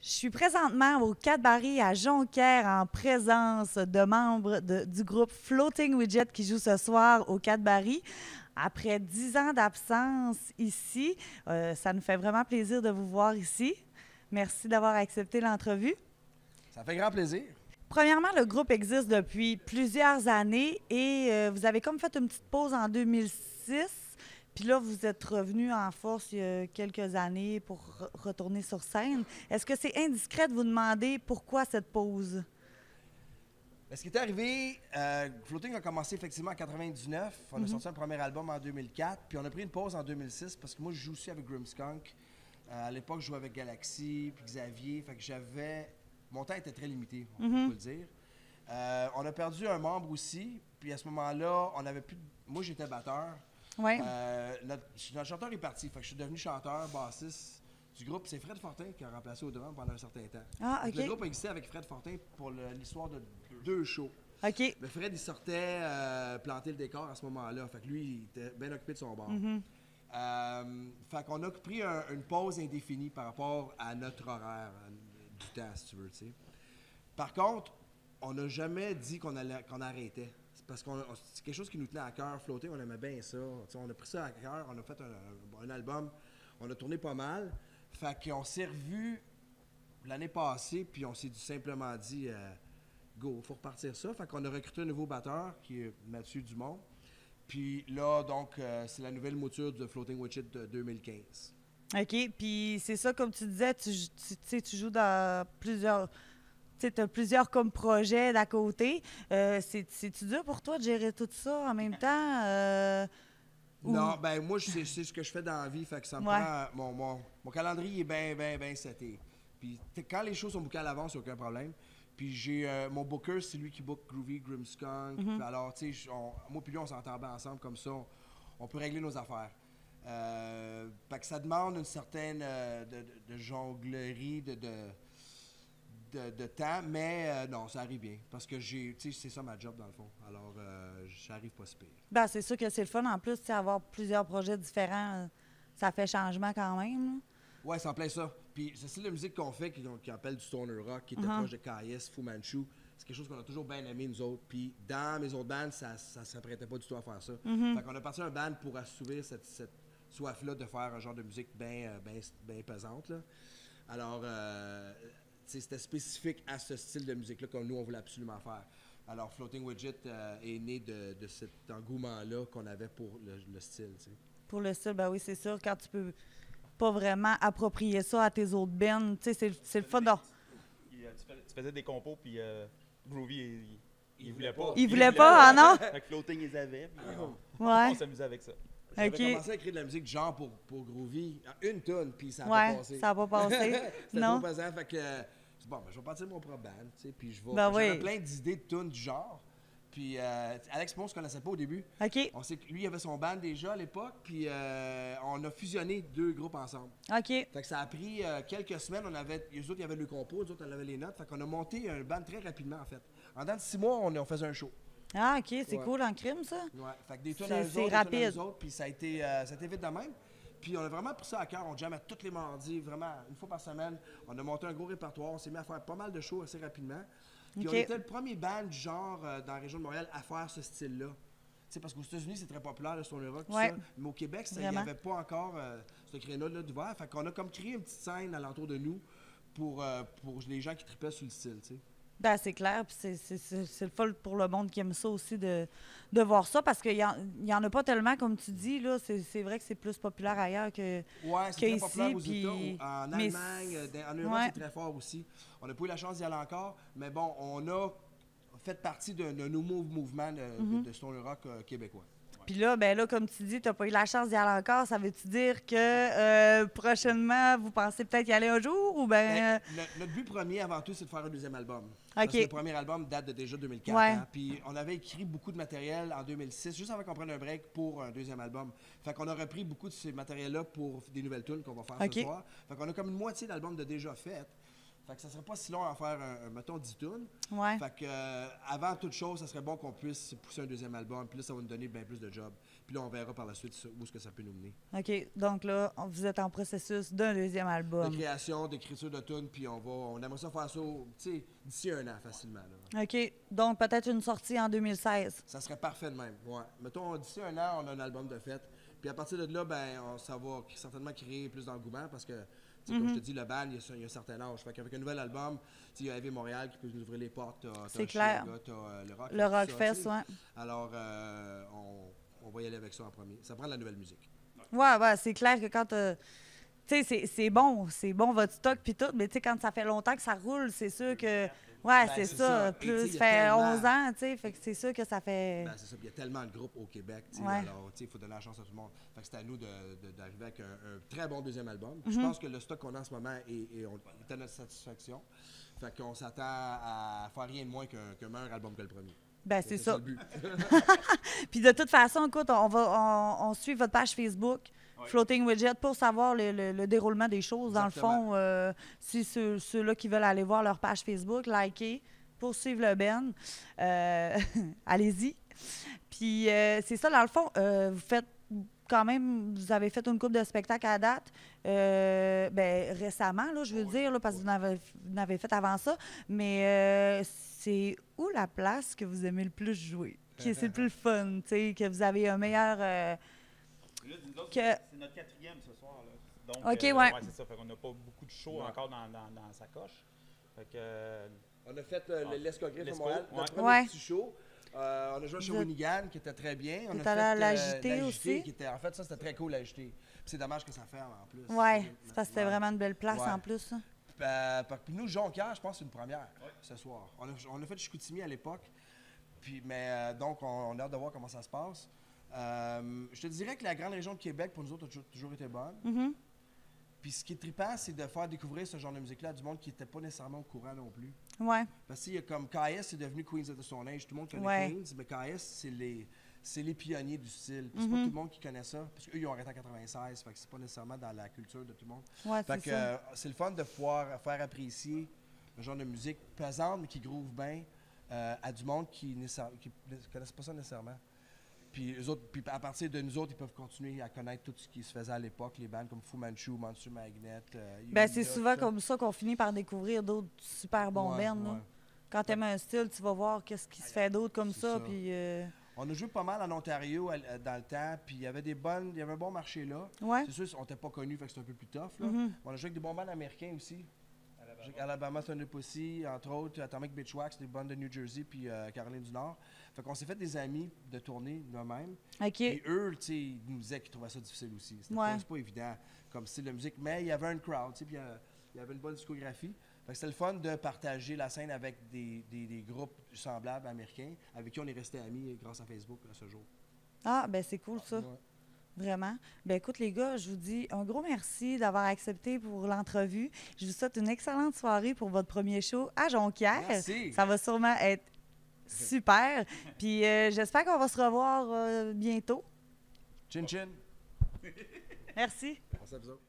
Je suis présentement au Cadbury à Jonquière en présence de membres du groupe Floating Widget qui joue ce soir au Cadbury. Après 10 ans d'absence ici, ça nous fait vraiment plaisir de vous voir ici. Merci d'avoir accepté l'entrevue. Ça fait grand plaisir. Premièrement, le groupe existe depuis plusieurs années et vous avez comme fait une petite pause en 2006. Puis là, vous êtes revenu en force il y a quelques années pour retourner sur scène. Est-ce que c'est indiscret de vous demander pourquoi cette pause? Ce qui est arrivé, Floating a commencé effectivement en 99. On a sorti un premier album en 2004. Puis on a pris une pause en 2006 parce que moi, je joue aussi avec Grimmskunk. À l'époque, je jouais avec Galaxy puis Xavier. Fait que mon temps était très limité, on peut le dire. On a perdu un membre aussi. Puis à ce moment-là, on avait plus. Moi, j'étais batteur. Oui. Notre chanteur est parti. Fait que je suis devenu chanteur, bassiste du groupe. C'est Fred Fortin qui a remplacé au drum pendant un certain temps. Ah, OK. Le groupe existait avec Fred Fortin pour l'histoire de 2 shows. OK. Le Fred, il sortait planter le décor à ce moment-là. Fait que lui, il était bien occupé de son bord. Fait qu'on a pris une pause indéfinie par rapport à notre horaire du temps, si tu veux, tu sais. Par contre, on n'a jamais dit qu'on arrêtait. C'est parce que c'est quelque chose qui nous tenait à cœur. Floating, on aimait bien ça. T'sais, on a pris ça à cœur. On a fait un album. On a tourné pas mal. Fait qu'on s'est revus l'année passée, puis on s'est simplement dit go, il faut repartir ça. Fait qu'on a recruté un nouveau batteur qui est Mathieu Dumont. Puis là, donc, c'est la nouvelle mouture de Floating Widget de 2015. OK. Puis c'est ça, comme tu disais, tu joues dans plusieurs. Tu as plusieurs comme projets d'à côté. C'est-tu dur pour toi de gérer tout ça en même temps? Non, ben moi, c'est ce que je fais dans la vie. Fait que ça me prend. Mon calendrier est bien seté. Puis quand les choses sont bookées à l'avance, il n'y a aucun problème. Puis j'ai mon booker, c'est lui qui book Groovy, Grimmskunk. Alors, tu sais, moi puis lui, on s'entend bien ensemble comme ça. On peut régler nos affaires. Fait que ça demande une certaine de jonglerie, de temps, mais non, ça arrive bien. Parce que c'est ça ma job dans le fond. Alors, j'arrive pas si pire. Ben, c'est sûr que c'est le fun. En plus, avoir plusieurs projets différents, ça fait changement quand même. Ouais, c'est en plein ça. Puis ce style de musique qu'on fait, qui appelle du stoner rock, qui était proche de KS, Fu Manchu, c'est quelque chose qu'on a toujours bien aimé, nous autres. Puis dans mes autres bands, ça ne s'apprêtait pas du tout à faire ça. Fait qu'on a parti un band pour assouvir cette soif-là de faire un genre de musique bien pesante, là. Alors, c'était spécifique à ce style de musique-là que nous, on voulait absolument faire. Alors, Floating Widget est né de cet engouement-là qu'on avait pour le style, tu sais. Pour le style, ben oui, c'est sûr. Quand tu peux pas vraiment approprier ça à tes autres bands, tu sais, c'est le fun. Tu faisais des compos, puis Groovy, il voulait pas. Il voulait pas, ah non? Fait que Floating, ils avaient, puis Ouais. on s'amusait avec ça. J'avais OK. commencé à écrire de la musique genre pour Groovy, une tonne, puis ça n'a Ouais, pas passé. ça n'a pas passé. C'était Non. trop pesant, fait que c'est bon, je vais partir mon propre band, tu sais, puis je vais. Ben J'avais oui. plein d'idées de tunes du genre. Puis Alex Pont, on se connaissait pas au début. OK. On sait que lui, il avait son band déjà à l'époque, puis on a fusionné 2 groupes ensemble. OK. Fait que ça a pris quelques semaines. Eux autres, il y avait le compos, eux autres, on avait les notes. Fait qu'on a monté un band très rapidement, en fait. En dedans de 6 mois, on faisait un show. Ah, OK, c'est Ouais. cool en crime, ça? Ouais. Fait que des tunes C'est- à eux c'est autres, rapide. des tunes à eux autres, puis ça a été vite de même. Puis on a vraiment pris ça à cœur. On jammait tous les mardis, vraiment, une fois par semaine. On a monté un gros répertoire. On s'est mis à faire pas mal de shows assez rapidement. Puis OK. on était le premier band du genre dans la région de Montréal à faire ce style-là. Tu sais, parce qu'aux États-Unis, c'est très populaire, le stoner rock, tout Ouais. ça. Mais au Québec, il n'y Vraiment. avait pas encore ce créneau-là d'ouvert. Fait qu'on a comme créé une petite scène alentour de nous pour les gens qui tripaient sur le style, tu sais. Ben, c'est clair, puis c'est le fun pour le monde qui aime ça aussi de voir ça, parce qu'il y en a pas tellement, comme tu dis, là, c'est vrai que c'est plus populaire ailleurs que Ouais, c'est qu'ici, très populaire aux puis- États, en mais Allemagne, en Europe, ouais. c'est très fort aussi. On n'a pas eu la chance d'y aller encore, mais bon, on a fait partie d'un nouveau mouvement de stoner rock québécois. Puis là, ben là, comme tu dis, tu n'as pas eu la chance d'y aller encore. Ça veut-tu dire que prochainement, vous pensez peut-être y aller un jour ou ben... Notre but premier, avant tout, c'est de faire un deuxième album. OK. Parce que le premier album date de déjà 2004. Ouais. Hein, puis on avait écrit beaucoup de matériel en 2006, juste avant qu'on prenne un break pour un deuxième album. Fait qu'on a repris beaucoup de ces matériels-là pour des nouvelles tunes qu'on va faire OK. ce soir. Fait qu'on a comme une moitié d'album de déjà fait. Fait que ça serait pas si long à faire, mettons, 10 tunes. Ouais. Fait que, avant toute chose, ça serait bon qu'on puisse pousser un deuxième album. Puis là, ça va nous donner bien plus de job. Puis là, on verra par la suite où est-ce que ça peut nous mener. OK. Donc là, vous êtes en processus d'un deuxième album. De création, d'écriture de tunes, puis on aimerait ça faire ça, tu sais, d'ici un an, facilement. Là. OK. Donc peut-être une sortie en 2016. Ça serait parfait de même, ouais. Mettons, d'ici un an, on a un album de fête. Puis à partir de là, ben, ça va certainement créer plus d'engouement parce que, comme je te dis, le band, il y a un certain âge. Fait qu'avec un nouvel album, il y a AV Montréal qui peut nous ouvrir les portes. C'est clair. Le Rockfest, ouais. Alors, on va y aller avec ça en premier. Ça prend de la nouvelle musique. Ouais, c'est clair que quand tu sais, c'est bon votre stock puis tout, mais tu sais, quand ça fait longtemps que ça roule, c'est sûr que... Ouais, c'est ça. Plus, ça fait 11 ans, tu sais, fait que c'est sûr que ça fait... Ben, c'est ça. Puis il y a tellement de groupes au Québec, tu sais, ouais. alors, tu sais, il faut donner la chance à tout le monde. Fait que c'est à nous d'arriver avec un très bon deuxième album. Je pense que le stock qu'on a en ce moment est à notre satisfaction. Fait qu'on s'attend à faire rien de moins qu'un meilleur album que le premier. Ben, c'est ça. Le but. Puis de toute façon, écoute, on suit votre page Facebook, oui. Floating Widget, pour savoir le déroulement des choses. Exactement. Dans le fond, si ceux-là qui veulent aller voir leur page Facebook, liker, pour suivre le Ben, allez-y. Puis c'est ça, dans le fond, vous faites quand même, vous avez fait une couple de spectacles à date, ben, récemment, là, je veux dire, là, parce que vous n'avez fait avant ça, mais c'est où la place que vous aimez le plus jouer? Qui c'est le plus fun, tu sais, que vous avez un meilleur... Là, c'est notre 4e ce soir, là. Donc, OK, ouais. Ouais, c'est ça, fait qu'on n'a pas beaucoup de shows encore dans sa coche. Fait que... On a fait l'Escogriffe à Montréal, notre premier petit show. On a joué chez Winigan, qui était très bien. On a fait l'Agité aussi. Qui était, en fait, ça, c'était très cool, l'Agité. C'est dommage que ça ferme, en plus. Oui, c'est parce que c'était vraiment une belle place, en plus. Puis nous, Jonquière, je pense que c'est une première ce soir. On a fait Chicoutimi à l'époque. Mais donc, on a hâte de voir comment ça se passe. Je te dirais que la grande région de Québec, pour nous autres, a toujours été bonne. Mm-hmm. Puis ce qui est trippant, c'est de faire découvrir ce genre de musique-là à du monde qui n'était pas nécessairement au courant non plus. Ouais. Parce que comme KS, c'est devenu Queens of the Stone Age. Tout le monde connaît Queens, mais KS, c'est les pionniers du style. Puis c'est pas tout le monde qui connaît ça. Parce qu'eux, ils ont arrêté en 96. Fait que c'est pas nécessairement dans la culture de tout le monde. Ouais, fait que c'est le fun de pouvoir faire apprécier un genre de musique pesante, mais qui groove bien à du monde qui ne connaissent pas ça nécessairement. Puis à partir de nous autres, ils peuvent continuer à connaître tout ce qui se faisait à l'époque, les bands comme Fu Manchu, Monster Magnet. Ben, c'est souvent comme ça qu'on finit par découvrir d'autres super bons bands. Ouais. Quand tu aimes un style, tu vas voir qu'est-ce qui se fait d'autre comme ça. Puis, on a joué pas mal en Ontario dans le temps, puis il y avait un bon marché là. Ouais. C'est sûr, on n'était pas connus, fait que c'est un peu plus tough. Là. On a joué avec des bons bands américains aussi. Alabama Thunder Pussy, entre autres, Atomic Bitchwax, des bandes de New Jersey puis Caroline du Nord. Fait qu'on s'est fait des amis de tournée nous-mêmes. OK. Et eux, tu sais, ils nous disaient qu'ils trouvaient ça difficile aussi. C'était pas évident comme style de musique, mais il y avait un crowd, tu sais, puis il y avait une bonne discographie. Fait que c'était le fun de partager la scène avec des groupes semblables américains avec qui on est restés amis grâce à Facebook à ce jour. Ah, ben c'est cool ça. Ouais. Vraiment. Ben écoute les gars, je vous dis un gros merci d'avoir accepté pour l'entrevue. Je vous souhaite une excellente soirée pour votre premier show à Jonquière. Merci. Ça va sûrement être super. Puis j'espère qu'on va se revoir bientôt. Chin chin. Merci. Merci à vous autres.